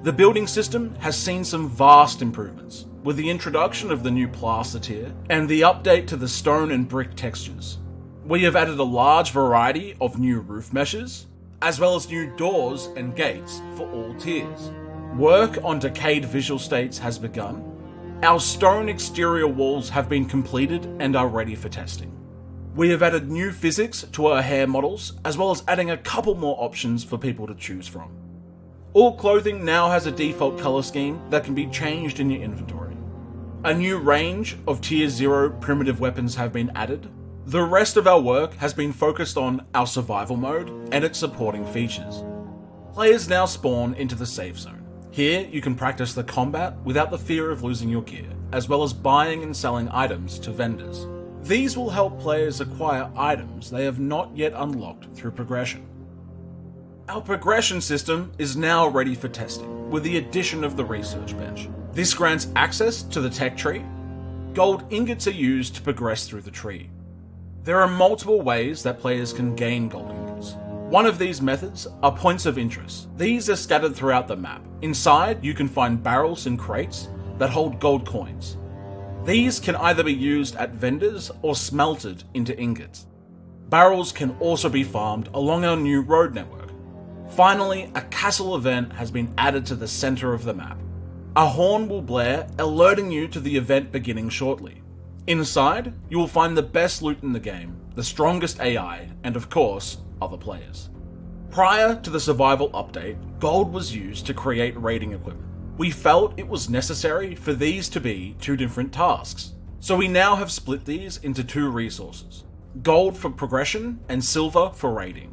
The building system has seen some vast improvements, with the introduction of the new plaster tier and the update to the stone and brick textures. We have added a large variety of new roof meshes, as well as new doors and gates for all tiers. Work on decayed visual states has begun. Our stone exterior walls have been completed and are ready for testing. We have added new physics to our hair models, as well as adding a couple more options for people to choose from. All clothing now has a default color scheme that can be changed in your inventory. A new range of Tier 0 primitive weapons have been added. The rest of our work has been focused on our survival mode and its supporting features. Players now spawn into the safe zone. Here you can practice the combat without the fear of losing your gear, as well as buying and selling items to vendors. These will help players acquire items they have not yet unlocked through progression. Our progression system is now ready for testing, with the addition of the research bench. This grants access to the tech tree. Gold ingots are used to progress through the tree. There are multiple ways that players can gain gold ingots. One of these methods are points of interest. These are scattered throughout the map. Inside, you can find barrels and crates that hold gold coins. These can either be used at vendors or smelted into ingots. Barrels can also be farmed along our new road network. Finally, a castle event has been added to the center of the map. A horn will blare, alerting you to the event beginning shortly. Inside, you will find the best loot in the game, the strongest AI, and of course, other players. Prior to the survival update, gold was used to create raiding equipment. We felt it was necessary for these to be two different tasks, so we now have split these into two resources: gold for progression and silver for raiding.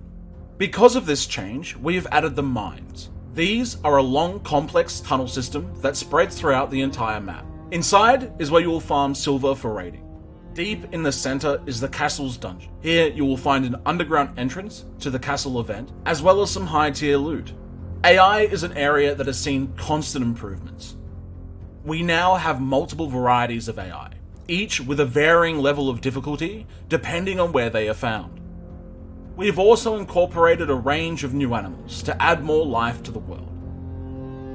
Because of this change, we have added the mines. These are a long, complex tunnel system that spreads throughout the entire map. Inside is where you will farm silver for raiding. Deep in the center is the castle's dungeon. Here you will find an underground entrance to the castle event, as well as some high-tier loot. AI is an area that has seen constant improvements. We now have multiple varieties of AI, each with a varying level of difficulty depending on where they are found. We have also incorporated a range of new animals to add more life to the world.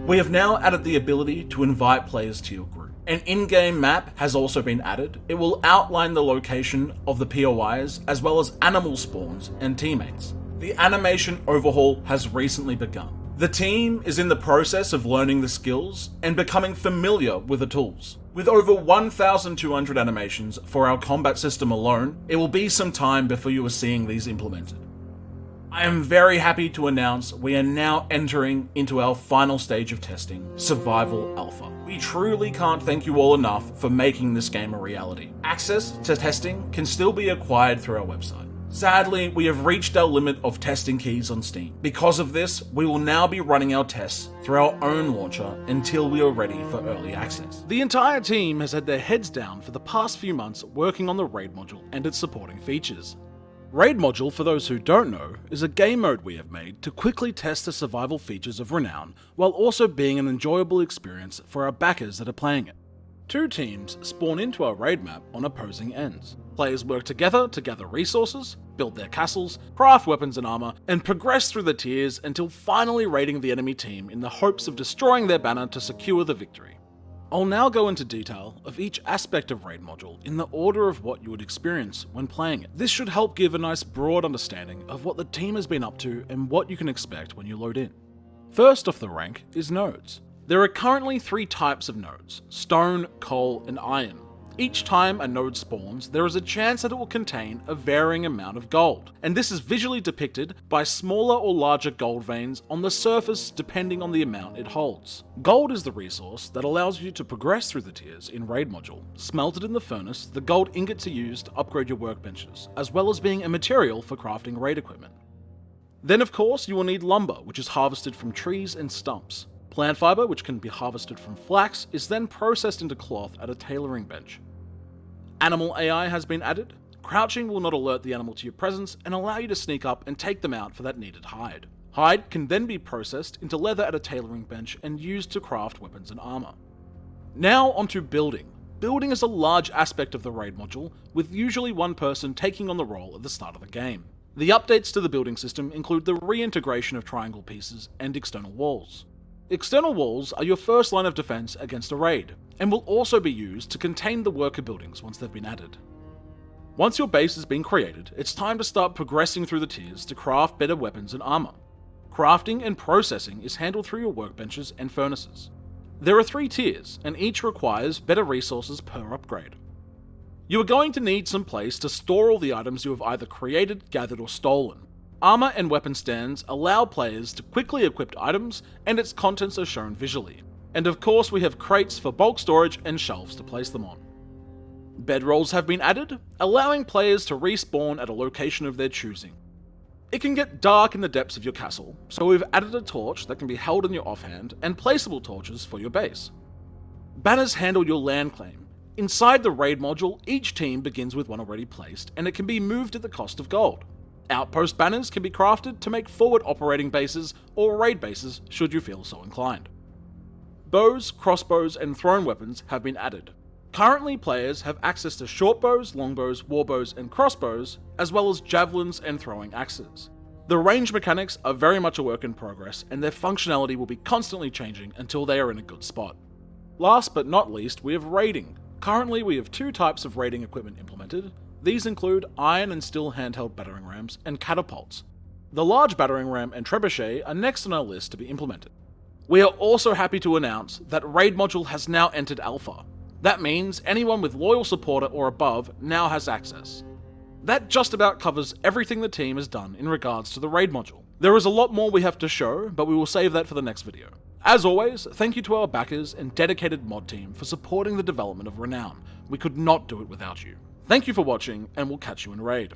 We have now added the ability to invite players to your group. An in-game map has also been added. It will outline the location of the POIs as well as animal spawns and teammates. The animation overhaul has recently begun. The team is in the process of learning the skills and becoming familiar with the tools. With over 1,200 animations for our combat system alone, it will be some time before you are seeing these implemented. I am very happy to announce we are now entering into our final stage of testing, Survival Alpha. We truly can't thank you all enough for making this game a reality. Access to testing can still be acquired through our website. Sadly, we have reached our limit of testing keys on Steam. Because of this, we will now be running our tests through our own launcher until we are ready for early access. The entire team has had their heads down for the past few months working on the Raid module and its supporting features. Raid module, for those who don't know, is a game mode we have made to quickly test the survival features of Renown, while also being an enjoyable experience for our backers that are playing it. Two teams spawn into our raid map on opposing ends. Players work together to gather resources, build their castles, craft weapons and armor, and progress through the tiers until finally raiding the enemy team in the hopes of destroying their banner to secure the victory. I'll now go into detail of each aspect of Raid module in the order of what you would experience when playing it. This should help give a nice broad understanding of what the team has been up to and what you can expect when you load in. First off the rank is nodes. There are currently 3 types of nodes: stone, coal, and iron. Each time a node spawns, there is a chance that it will contain a varying amount of gold, and this is visually depicted by smaller or larger gold veins on the surface depending on the amount it holds. Gold is the resource that allows you to progress through the tiers in Raid module. Smelted in the furnace, the gold ingots are used to upgrade your workbenches, as well as being a material for crafting raid equipment. Then of course you will need lumber, which is harvested from trees and stumps. Plant fiber, which can be harvested from flax, is then processed into cloth at a tailoring bench. Animal AI has been added. Crouching will not alert the animal to your presence and allow you to sneak up and take them out for that needed hide. Hide can then be processed into leather at a tailoring bench and used to craft weapons and armor. Now onto building. Building is a large aspect of the Raid module, with usually one person taking on the role at the start of the game. The updates to the building system include the reintegration of triangle pieces and external walls. External walls are your first line of defense against a raid, and will also be used to contain the worker buildings once they've been added. Once your base has been created, it's time to start progressing through the tiers to craft better weapons and armor. Crafting and processing is handled through your workbenches and furnaces. There are 3 tiers, and each requires better resources per upgrade. You are going to need some place to store all the items you have either created, gathered, or stolen. Armor and weapon stands allow players to quickly equip items, and its contents are shown visually. And of course we have crates for bulk storage and shelves to place them on. Bedrolls have been added, allowing players to respawn at a location of their choosing. It can get dark in the depths of your castle, so we've added a torch that can be held in your offhand and placeable torches for your base. Banners handle your land claim. Inside the Raid module, each team begins with one already placed, and it can be moved at the cost of gold. Outpost banners can be crafted to make forward operating bases or raid bases should you feel so inclined. Bows, crossbows, and thrown weapons have been added. Currently, players have access to shortbows, longbows, warbows, and crossbows, as well as javelins and throwing axes. The range mechanics are very much a work in progress, and their functionality will be constantly changing until they are in a good spot. Last but not least, we have raiding. Currently, we have 2 types of raiding equipment implemented. These include iron and steel handheld battering rams and catapults. The large battering ram and trebuchet are next on our list to be implemented. We are also happy to announce that Raid module has now entered alpha. That means anyone with loyal supporter or above now has access. That just about covers everything the team has done in regards to the Raid module. There is a lot more we have to show, but we will save that for the next video. As always, thank you to our backers and dedicated mod team for supporting the development of Renown. We could not do it without you. Thank you for watching, and we'll catch you in Raid.